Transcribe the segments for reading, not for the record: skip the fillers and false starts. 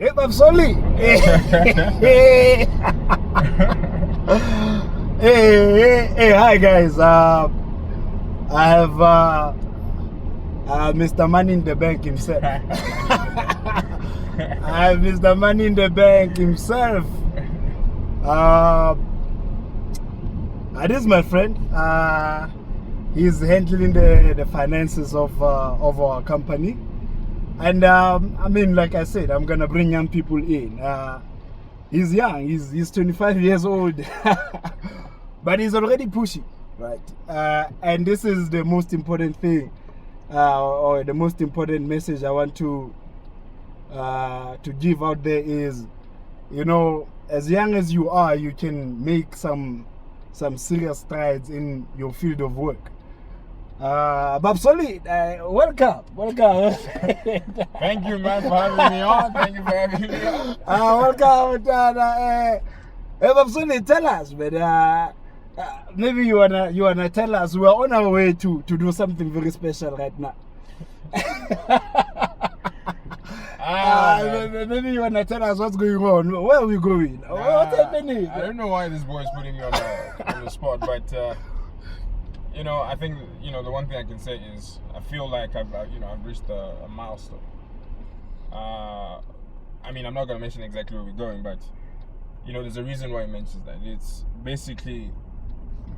Hey, Babsoli. Hey, hi guys. I have Mr. Money in the Bank himself. I have Mr. Money in the Bank himself. This is my friend. He's handling the finances of our company. And I mean, like I said, I'm gonna bring young people in. He's young. He's 25 years old, but he's already pushing, right? And this is the most important thing, or the most important message I want to give out there is, you know, as young as you are, you can make some serious strides in your field of work. Babsoli, welcome. Thank you, man, for having me on. Thank you for having me on. Welcome. Babsoli, tell us, man. Maybe you wanna tell us. We are on our way to do something very special right now. Maybe you wanna tell us what's going on. Where are we going? What's happening? I don't know why this boy is putting me on the spot, but. You know, I think, you know, the one thing I can say is I feel like I've reached a milestone. I mean, I'm not going to mention exactly where we're going, but, you know, there's a reason why he mentions that. It's basically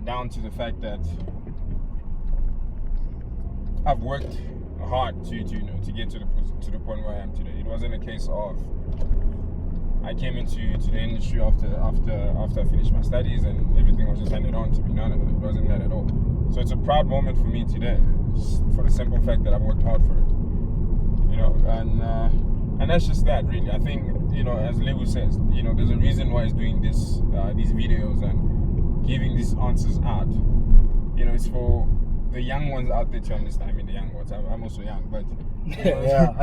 down to the fact that I've worked hard to get to the point where I am today. It wasn't a case of I came into the industry after I finished my studies and everything was just handed on to me. None of it. It wasn't that at all. So it's a proud moment for me today, for the simple fact that I've worked hard for it. You know, and that's just that, really. I think, you know, as Lewu says, you know, there's a reason why he's doing these videos and giving these answers out. You know, it's for the young ones out there to understand. I mean, the young ones. I'm also young, but you know,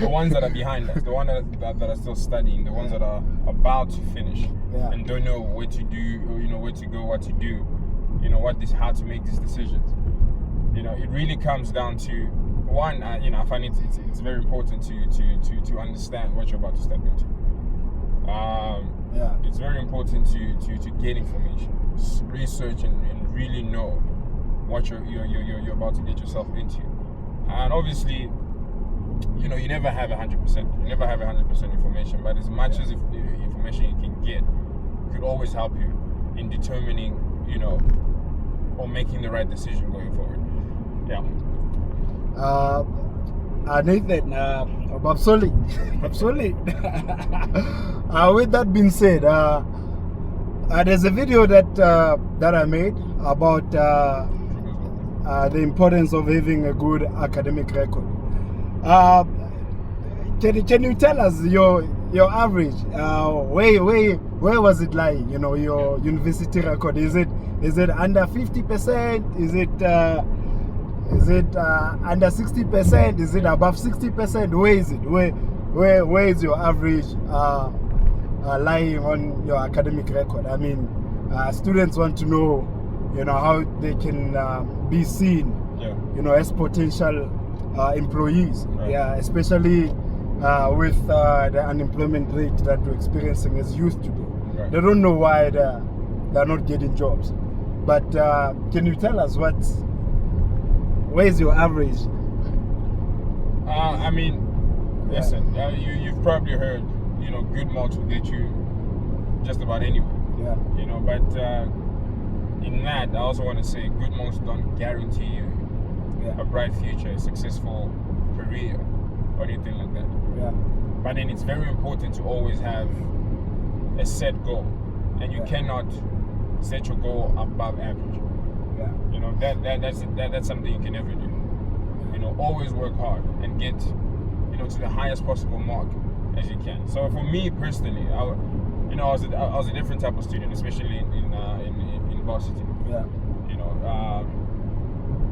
the ones that are behind us, the ones that are still studying, the ones that are about to finish and don't know what to do, or, you know, where to go, what to do, you know, how to make these decisions. You know, it really comes down to one. You know, I find it's very important to understand what you're about to step into. It's very important to get information, research, and really know what you're about to get yourself into. And obviously, you know, you never have 100%. You never have 100% information, but as much as information you can get could always help you in determining, you know, or making the right decision going forward. Yeah. Nathan, Babsoli. With that being said, there's a video that I made about the importance of having a good academic record. Can you tell us your average? Where was it lying? You know, your university record. Is it under 50%? Is it under 60%? Is it above 60%? Where is it? Where is your average lying on your academic record? I mean, students want to know, you know, how they can be seen, you know, as potential employees. Right. Yeah, especially with the unemployment rate that we're experiencing as youth today. Right. They don't know why they're not getting jobs. But can you tell us where's your average? I mean, listen, you've probably heard, you know, good marks will get you just about anywhere. Yeah. You know, but in that, I also want to say good marks don't guarantee you a bright future, a successful career, or anything like that. Yeah. But then it's very important to always have a set goal, and you cannot set your goal above average. Yeah. You know, that's something you can never do. You know, always work hard and get, you know, to the highest possible mark as you can. So for me personally, I was a different type of student, especially in varsity. Yeah. You know,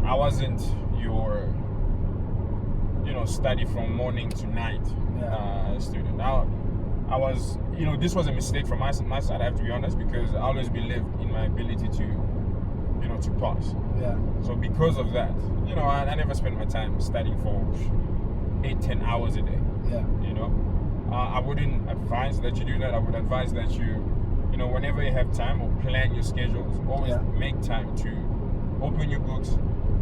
I wasn't your, you know, study from morning to night student. I was, you know, this was a mistake from my side, I have to be honest, because I always believed in my ability to, you know, to pass. Yeah. So because of that, you know, I never spent my time studying for 8-10 hours a day. Yeah. You know, I wouldn't advise that you do that. I would advise that you know, whenever you have time or plan your schedules, always Yeah. make time to open your books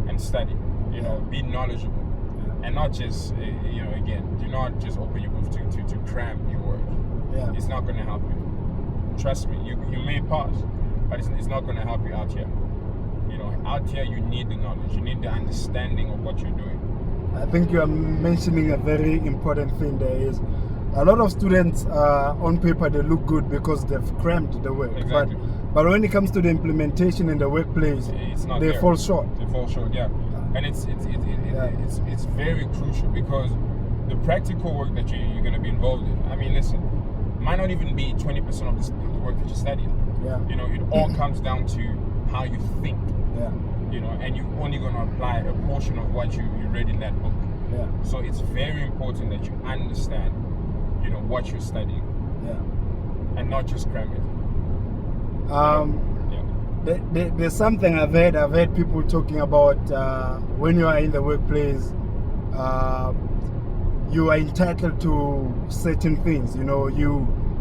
and study. You know, be knowledgeable, and not just you know, again, do not just open your books to cram your work. Yeah. It's not going to help you. Trust me. You may pass, but it's not going to help you out here. You know, out here you need the knowledge, you need the understanding of what you're doing. I think you are mentioning a very important thing. There is a lot of students on paper, they look good because they've crammed the work. Exactly. But when it comes to the implementation in the workplace, It's not they there. fall short. They fall short, yeah. And it's very crucial, because the practical work that you're going to be involved in, I mean, listen, might not even be 20% of the work that you study. Yeah. You know, it all comes down to how you think. Yeah. You know, and you're only going to apply a portion of what you read in that book. Yeah. So it's very important that you understand, you know, what you're studying, Yeah. and not just cram it. Yeah. There's something I've heard people talking about when you are in the workplace, you are entitled to certain things. You know,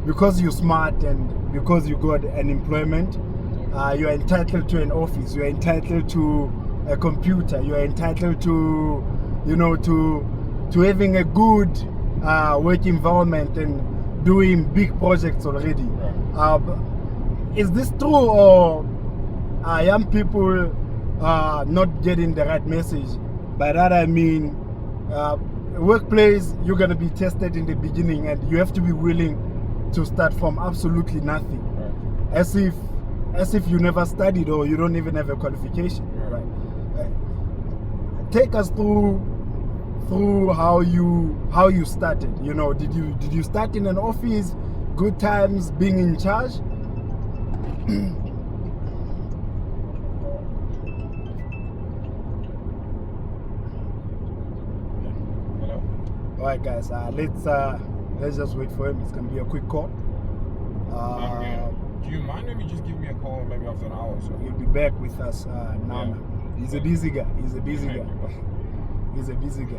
because you're smart and because you got an employment, you are entitled to an office. You are entitled to a computer. You are entitled to, you know, to having a good work environment and doing big projects already. Right. Is this true, or are young people not getting the right message? By that I mean, workplace, you're gonna be tested in the beginning, and you have to be willing to start from absolutely nothing, Right. as if you never studied or you don't even have a qualification. Right. Take us through how you started. You know, did you start in an office? Good times being in charge. Hello? All right, guys. Let's just wait for him. It's gonna be a quick call. Do you mind if you just give me a call maybe after an hour or so? He'll be back with us now. Yeah. He's a busy guy. He's a busy Thank guy. you. He's a busy guy.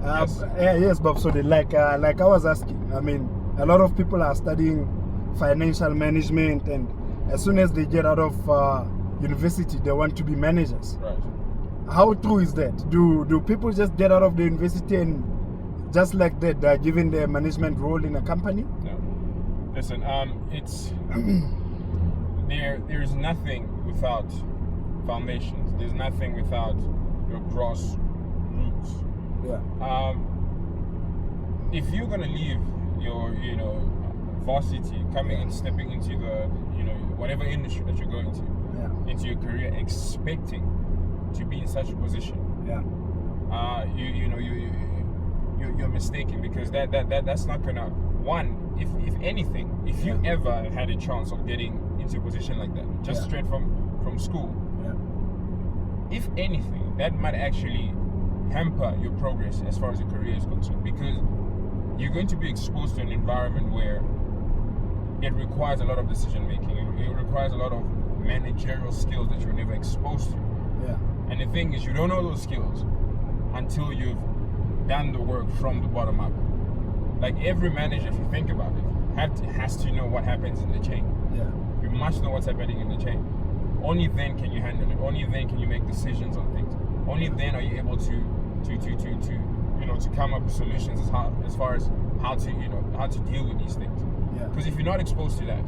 Yes. Yes, Bob. So like I was asking, I mean, a lot of people are studying financial management, and as soon as they get out of university, they want to be managers. Right. How true is that? Do people just get out of the university and just like that, they're given their management role in a company? No. Listen, it's there's nothing without foundations. There's nothing without your gross roots. Yeah. If you're gonna leave your, you know, varsity, coming and stepping into the, you know, whatever industry that you're going to, Yeah. into your career, expecting to be in such a position, Yeah. you're mistaken, because that's not gonna, one, if anything, if you ever had a chance of getting into a position like that, just Yeah. straight from school, Yeah. if anything, that might actually hamper your progress as far as your career is concerned, because you're going to be exposed to an environment where it requires a lot of decision making. It requires a lot of managerial skills that you're never exposed to. Yeah. And the thing is, you don't know those skills until you've done the work from the bottom up. Like every manager, if you think about it, has to know what happens in the chain. Yeah. You must know what's happening in the chain. Only then can you handle it. Only then can you make decisions on things. Only then are you able to you know, to come up with solutions as far as how to deal with these things. Yeah. Because if you're not exposed to that,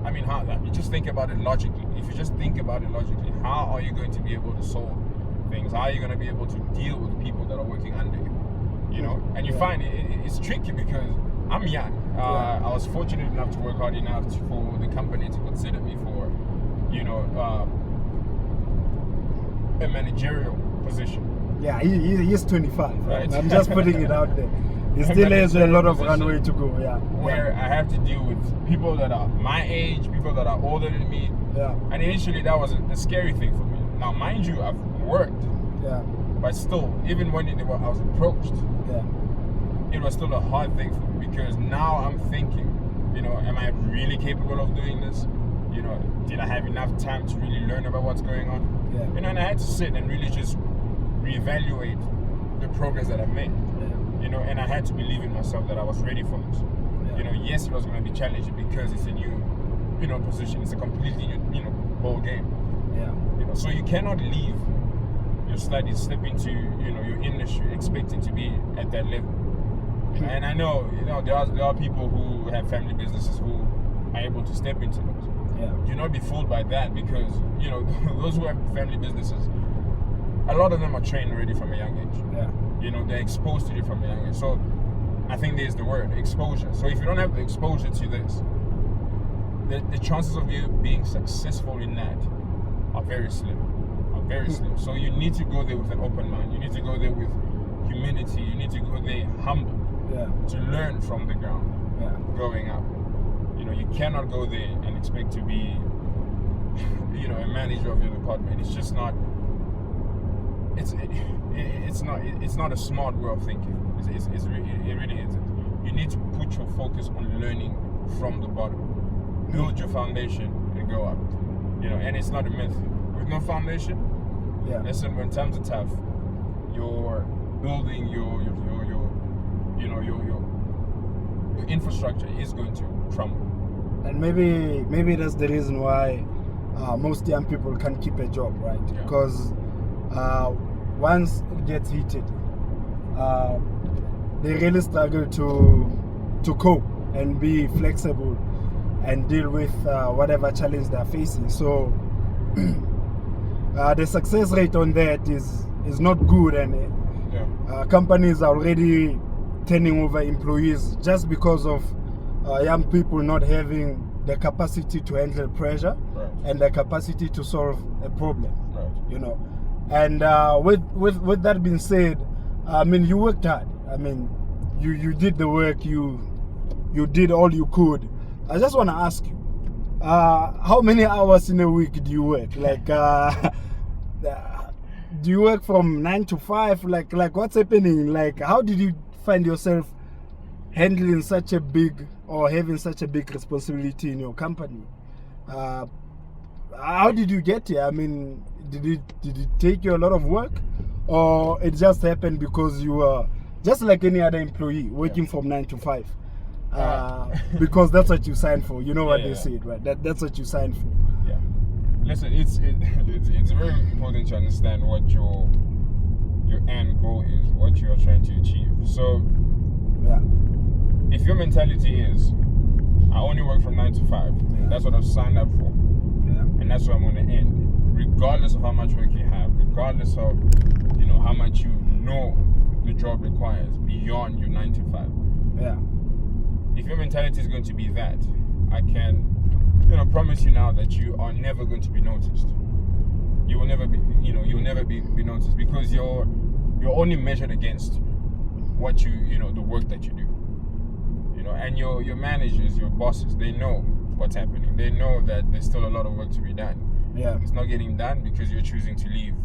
I mean, you just think about it logically. If you just think about it logically, how are you going to be able to solve things? How are you going to be able to deal with people that are working under you? You know, and you find it's tricky because I'm young. I was fortunate enough to work hard enough for the company to consider me for, you know, a managerial position. Yeah, he's 25. Right. I'm just putting it out there. He still has a lot of runway to go. Yeah. Where I have to deal with people that are my age, people that are older than me. Yeah. And initially that was a scary thing for me. Now, mind you, I've worked, Yeah. but still, even when I was approached, Yeah. it was still a hard thing for me, because now I'm thinking, you know, am I really capable of doing this? You know, did I have enough time to really learn about what's going on? Yeah. You know, and I had to sit and really just reevaluate the progress that I've made. Yeah. You know, and I had to believe in myself that I was ready for this. Yeah. You know, yes, it was going to be challenging because it's a new, you know, position. It's a completely new, you know, ball game. Yeah. You know, so you cannot leave your studies, step into, you know, your industry, expecting to be at that level. You know, and I know, you know, there are people who have family businesses who are able to step into those. Yeah. Do not be fooled by that, because, you know, those who have family businesses, a lot of them are trained already from a young age. Yeah. You know, they're exposed to it from a young age. So I think there's the word, exposure. So if you don't have the exposure to this, the chances of you being successful in that are very slim. So you need to go there with an open mind. You need to go there with humility. You need to go there humble, Yeah. to learn from the ground, Yeah. growing up. You know, you cannot go there and expect to be, you know, a manager of your department. It's just not. It's not a smart way of thinking. It really isn't. You need to put your focus on learning from the bottom. Build your foundation and go up. You know, and it's not a myth. With no foundation, Yeah. listen, when times are tough, you're building your infrastructure is going to crumble. And maybe that's the reason why most young people can't keep a job, right? Yeah. Because once it gets heated, they really struggle to cope and be flexible and deal with whatever challenge they're facing. So the success rate on that is not good, and Yeah. companies are already turning over employees just because of young people not having the capacity to handle pressure Right. and the capacity to solve a problem, Right. you know. And with that being said, I mean, you worked hard. I mean, you did the work. You did all you could. I just want to ask you, how many hours in a week do you work? Like, do you work from 9 to 5? Like what's happening? Like, how did you find yourself handling such a big, or having such a big responsibility in your company? How did you get here? I mean, did it take you a lot of work, or it just happened because you were just like any other employee working from 9 to 5? Because that's what you signed for. You know what they said, right? That's what you signed for. Yeah. Listen, it's very important to understand what your end goal is, what you are trying to achieve. So, Yeah. if your mentality is, I only work from 9 to 5, Yeah. that's what I've signed up for, Yeah. and that's where I'm going to end, regardless of how much work you have, regardless of, you know, how much you know the job requires beyond your 9 to 5. Yeah. If your mentality is going to be that, I can, you know, promise you now that you are never going to be noticed. You will never be, you know, you'll never be noticed, because you're only measured against what you know, the work that you do. You know, and your managers, your bosses, they know what's happening. They know that there's still a lot of work to be done. Yeah. It's not getting done because you're choosing to leave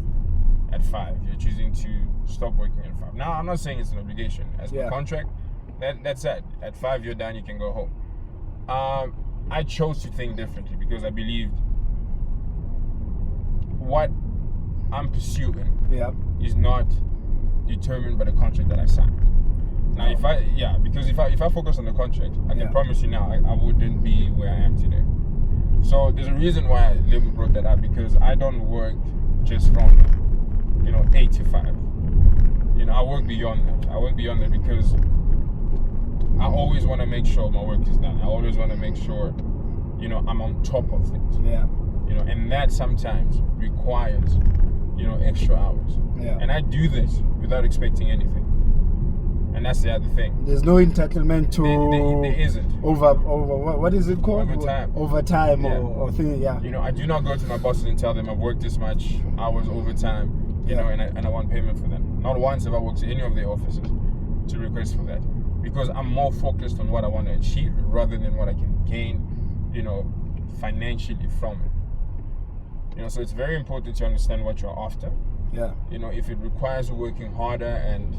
at 5. You're choosing to stop working at 5. Now, I'm not saying it's an obligation. As per contract, that's it. At 5, you're done. You can go home. I chose to think differently because I believed what I'm pursuing is not determined by the contract that I signed. Now, because if I focus on the contract, I can promise you now, I wouldn't be where I am today. So there's a reason why I label brought that up, because I don't work just from, you know, 8 to 5. You know, I work beyond that. I work beyond that because I always want to make sure my work is done. I always want to make sure, you know, I'm on top of things. Yeah. You know, and that sometimes requires, you know, extra hours. Yeah. And I do this without expecting anything. And that's the other thing. There's no entitlement to there isn't. over what is it called? Overtime. Yeah. or thing. Yeah. You know, I do not go to my bosses and tell them I've worked this much hours overtime, you know, and I want payment for them. Not once have I walked to any of their offices to request for that, because I'm more focused on what I want to achieve rather than what I can gain, you know, financially from it. You know, so it's very important to understand what you're after. Yeah. You know, if it requires working harder and,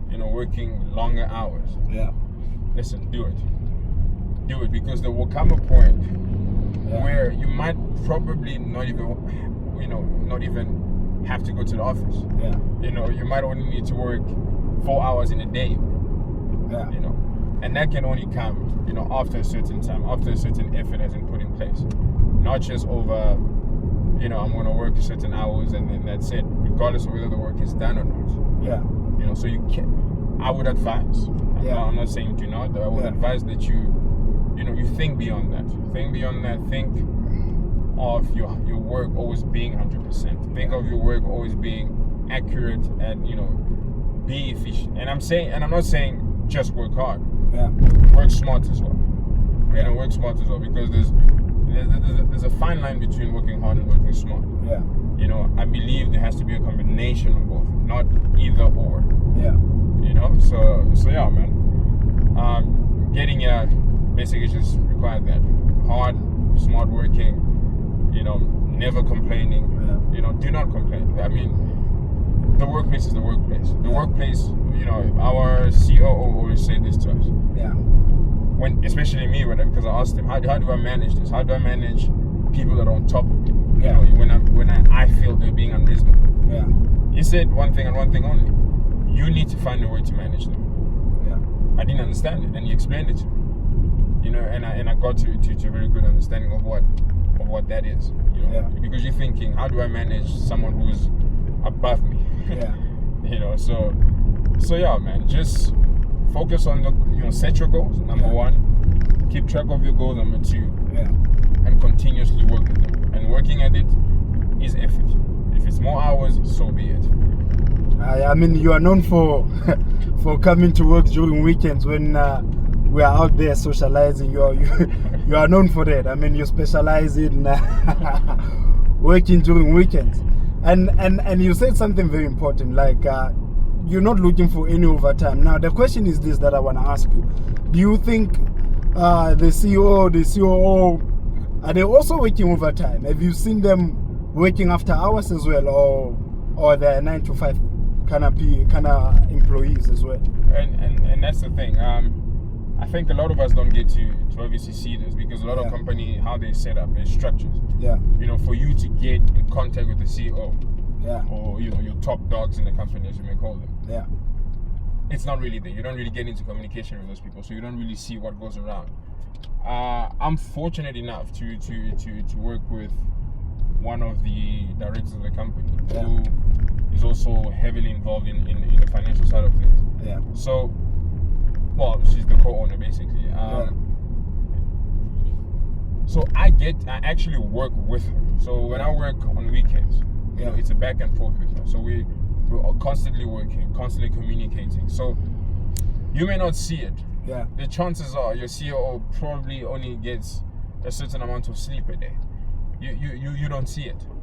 you know, working longer hours, listen, do it. Do it, because there will come a point where you might probably not even have to go to the office. Yeah. You know, you might only need to work 4 hours in a day Yeah. You know, and that can only come, you know, after a certain time, after a certain effort has been put in place, not just over, you know, I'm going to work certain hours and then that's it, regardless of whether the work is done or not. Yeah. You know, so you can. I would advise. I'm not saying do not. I would advise that you know, you think beyond that. Think beyond that. Think of your work always being 100%. Think of your work always being accurate and, you know, be efficient. And I'm not saying just work hard. Yeah. Work smart as well. You know, work smart as well, because there's a fine line between working hard and working smart. Yeah. You know, I believe there has to be a combination of both, not either or. Yeah. You know, so yeah, man. Getting basically just required that hard, smart working. You know, never complaining. Yeah. You know, do not complain. I mean, the workplace is the workplace. The workplace. You know, our COO always say this to us. Yeah. When, especially me, because I asked him, how do I manage this? How do I manage people that are on top of me? Yeah. You know, when I feel they're being unreasonable. Yeah. He said one thing and one thing only. You need to find a way to manage them. Yeah. I didn't understand it, and he explained it to me. You know, and I got to a very good understanding of what that is. You know, because you're thinking, how do I manage someone who's above me? Yeah. You know, so yeah, man, just focus on set your goals. Number one, keep track of your goals. Number two, and continuously work at them. And working at it is effort. If it's more hours, so be it. I mean, you are known for for coming to work during weekends when we are out there socializing. You are known for that. I mean, you specialize in working during weekends, and you said something very important, like you're not looking for any overtime. Now, the question is this that I want to ask you: do you think the CEO, the COO, are they also working overtime? Have you seen them working after hours as well, or they're 9 to 5 kind of employees as well? And that's the thing. I think a lot of us don't get to obviously see this, because a lot of company, how they set up their structures. Yeah. You know, for you to get in contact with the CEO. Yeah. Or your top dogs in the company, as you may call them. Yeah. It's not really there. You don't really get into communication with those people, so you don't really see what goes around. I'm fortunate enough to work with one of the directors of the company who is also heavily involved in the financial side of things. Yeah. So, well, she's the co-owner basically. So I actually work with her. So when I work on weekends, you know, it's a back and forth with her. So we're constantly working, constantly communicating. So you may not see it. Yeah. The chances are your CEO probably only gets a certain amount of sleep a day. You don't see it.